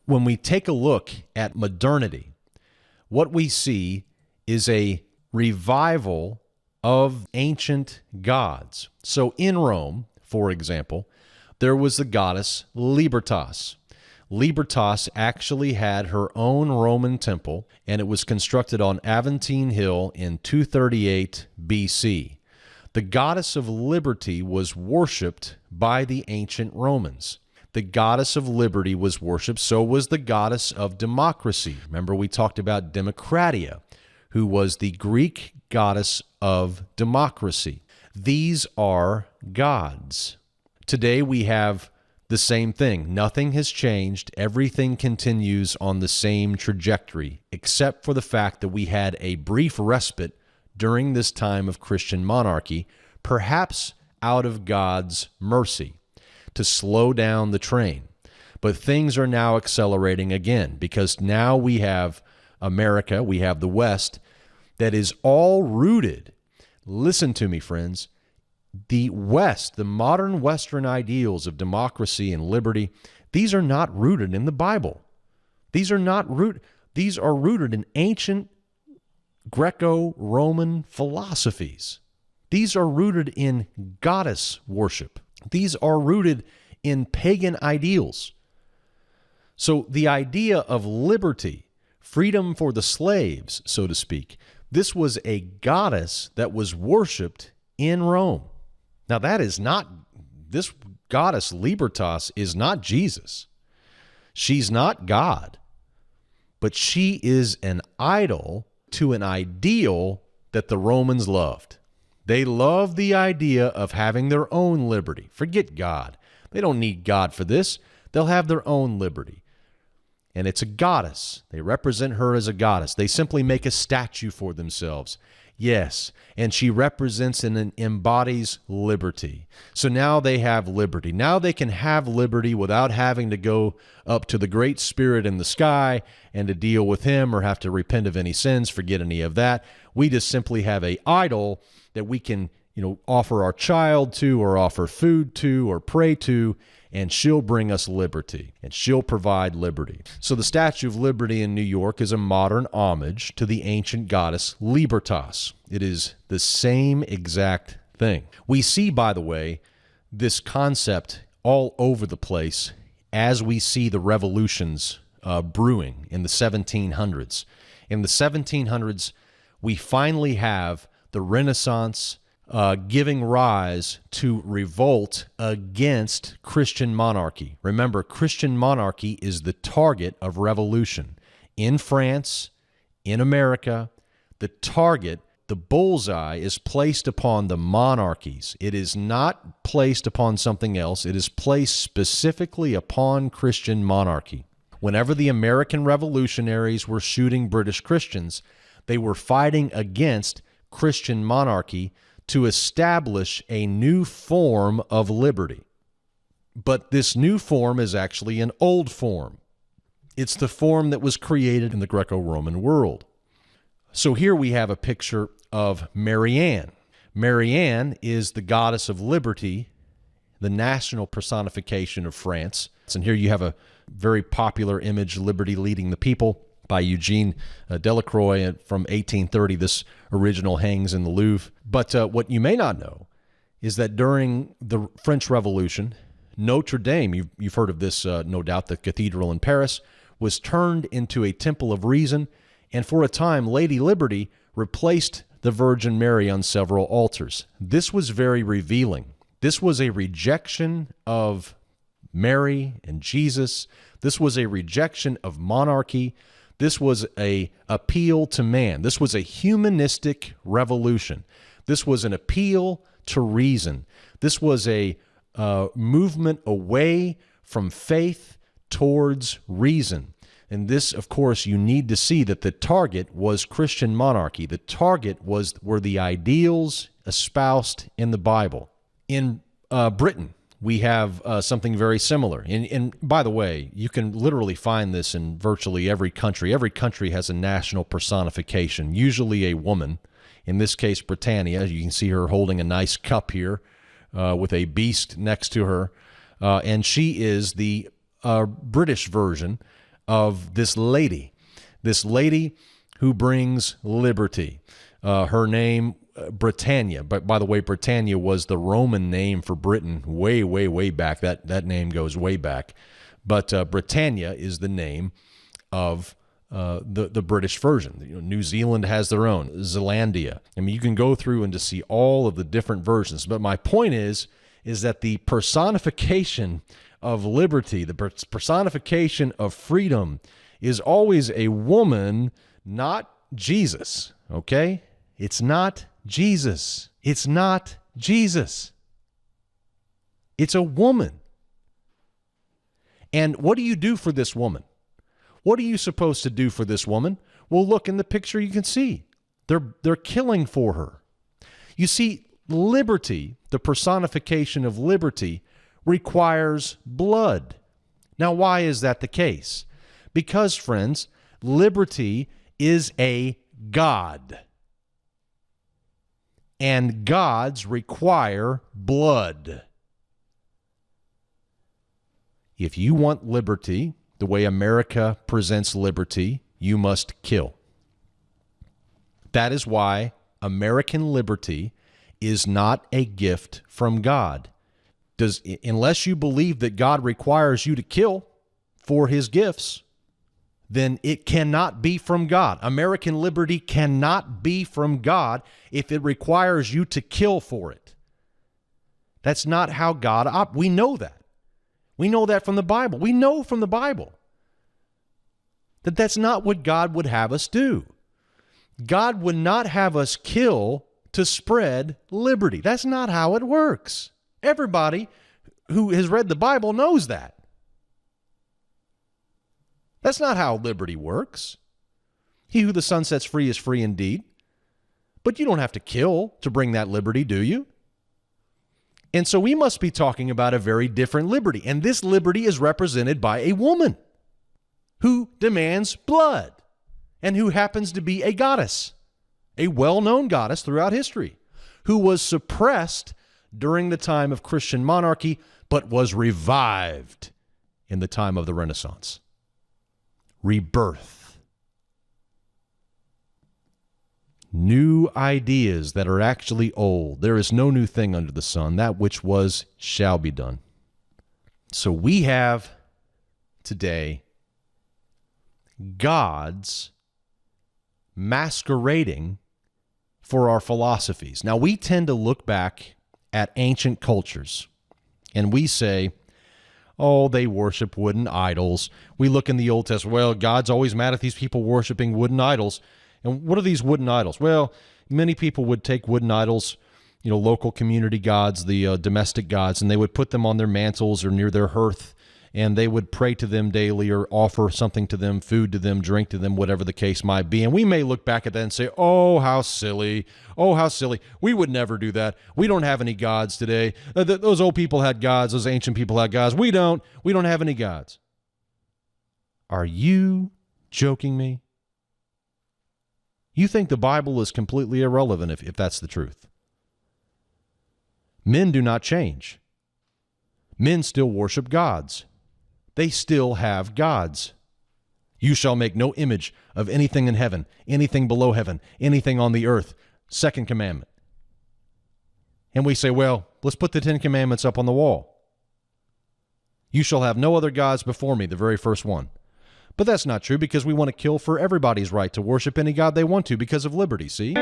when we take a look at modernity, what we see is a revival of ancient gods. So in Rome, for example, there was the goddess Libertas. Libertas actually had her own Roman temple, and it was constructed on Aventine Hill in 238 BC. The goddess of liberty was worshipped by the ancient Romans. The goddess of liberty was worshipped, so was the goddess of democracy. Remember, we talked about Demokratia, who was the Greek goddess of democracy. These are gods. Today we have the same thing. Nothing has changed. Everything continues on the same trajectory, except for the fact that we had a brief respite during this time of Christian monarchy, perhaps out of God's mercy, to slow down the train. But things are now accelerating again, because now we have America, we have the West, that is all rooted. Listen to me, friends. The West, the modern Western ideals of democracy and liberty, these are not rooted in the Bible. These are rooted in ancient Greco-Roman philosophies. These are rooted in goddess worship. These are rooted in pagan ideals. So the idea of liberty, freedom for the slaves, so to speak, this was a goddess that was worshipped in Rome. Now this goddess Libertas is not Jesus. She's not God, but she is an idol to an ideal that the Romans loved. They loved the idea of having their own liberty. Forget God. They don't need God for this. They'll have their own liberty. And it's a goddess. They represent her as a goddess. They simply make a statue for themselves. Yes, and she represents and embodies liberty. So now they have liberty. Now they can have liberty without having to go up to the Great Spirit in the sky and to deal with him or have to repent of any sins, forget any of that. We just simply have an idol that we can, offer our child to or offer food to or pray to, and she'll bring us liberty, and she'll provide liberty. So the Statue of Liberty in New York is a modern homage to the ancient goddess Libertas. It is the same exact thing. We see, by the way, this concept all over the place as we see the revolutions brewing in the 1700s. In the 1700s, we finally have the Renaissance giving rise to revolt against Christian monarchy. Remember, Christian monarchy is the target of revolution. In France, in America, the target, the bullseye, is placed upon the monarchies. It is not placed upon something else. It is placed specifically upon Christian monarchy. Whenever the American revolutionaries were shooting British Christians, they were fighting against Christian monarchy to establish a new form of liberty. But this new form is actually an old form. It's the form that was created in the Greco-Roman world. So here we have a picture of Marianne. Marianne is the goddess of liberty, the national personification of France. And here you have a very popular image, Liberty Leading the People, by Eugene Delacroix from 1830. This original hangs in the Louvre. But what you may not know is that during the French Revolution, Notre Dame, you've heard of this, no doubt, the cathedral in Paris, was turned into a temple of reason, and for a time, Lady Liberty replaced the Virgin Mary on several altars. This was very revealing. This was a rejection of Mary and Jesus. This was a rejection of monarchy. This was an appeal to man. This was a humanistic revolution. This was an appeal to reason. This was a movement away from faith towards reason. And this, of course, you need to see that the target was Christian monarchy. The target were the ideals espoused in the Bible. In Britain, we have something very similar. And by the way, you can literally find this in virtually every country. Every country has a national personification, usually a woman. In this case, Britannia. You can see her holding a nice cup here with a beast next to her. And she is the British version of this lady who brings liberty. Her name, Britannia. But by the way, Britannia was the Roman name for Britain way, way, way back. That name goes way back. But Britannia is the name of the British version. New Zealand has their own, Zealandia. I mean, you can go through and to see all of the different versions. But my point is that the personification of liberty, the personification of freedom, is always a woman, not Jesus. Okay? It's not Jesus. It's not Jesus. It's a woman. And what do you do for this woman? What are you supposed to do for this woman? Well, look in the picture, you can see. They're killing for her. You see, liberty, the personification of liberty, requires blood. Now, why is that the case? Because, friends, liberty is a god. And gods require blood. If you want liberty, the way America presents liberty, you must kill. That is why American liberty is not a gift from God. Unless you believe that God requires you to kill for his gifts, then it cannot be from God. American liberty cannot be from God if it requires you to kill for it. That's not how God operates. We know that. We know that from the Bible. We know from the Bible that that's not what God would have us do. God would not have us kill to spread liberty. That's not how it works. Everybody who has read the Bible knows that. That's not how liberty works. He who the Son sets free is free indeed. But you don't have to kill to bring that liberty, do you? And so we must be talking about a very different liberty. And this liberty is represented by a woman who demands blood and who happens to be a goddess, a well-known goddess throughout history, who was suppressed during the time of Christian monarchy, but was revived in the time of the Renaissance. Rebirth. New ideas that are actually old. There is no new thing under the sun. That which was shall be done. So we have today gods masquerading for our philosophies. Now, we tend to look back at ancient cultures and we say, oh, they worship wooden idols. We look in the Old Testament, well, God's always mad at these people worshiping wooden idols. And what are these wooden idols? Well, many people would take wooden idols, local community gods, the domestic gods, and they would put them on their mantles or near their hearth, and they would pray to them daily or offer something to them, food to them, drink to them, whatever the case might be. And we may look back at that and say, oh, how silly. Oh, how silly. We would never do that. We don't have any gods today. Those old people had gods. Those ancient people had gods. We don't. We don't have any gods. Are you joking me? You think the Bible is completely irrelevant if that's the truth. Men do not change. Men still worship gods. They still have gods. You shall make no image of anything in heaven, anything below heaven, anything on the earth. Second commandment. And we say, well, let's put the 10 commandments up on the wall. You shall have no other gods before me, the very first one. But that's not true because we want to kill for everybody's right to worship any god they want to because of liberty, see?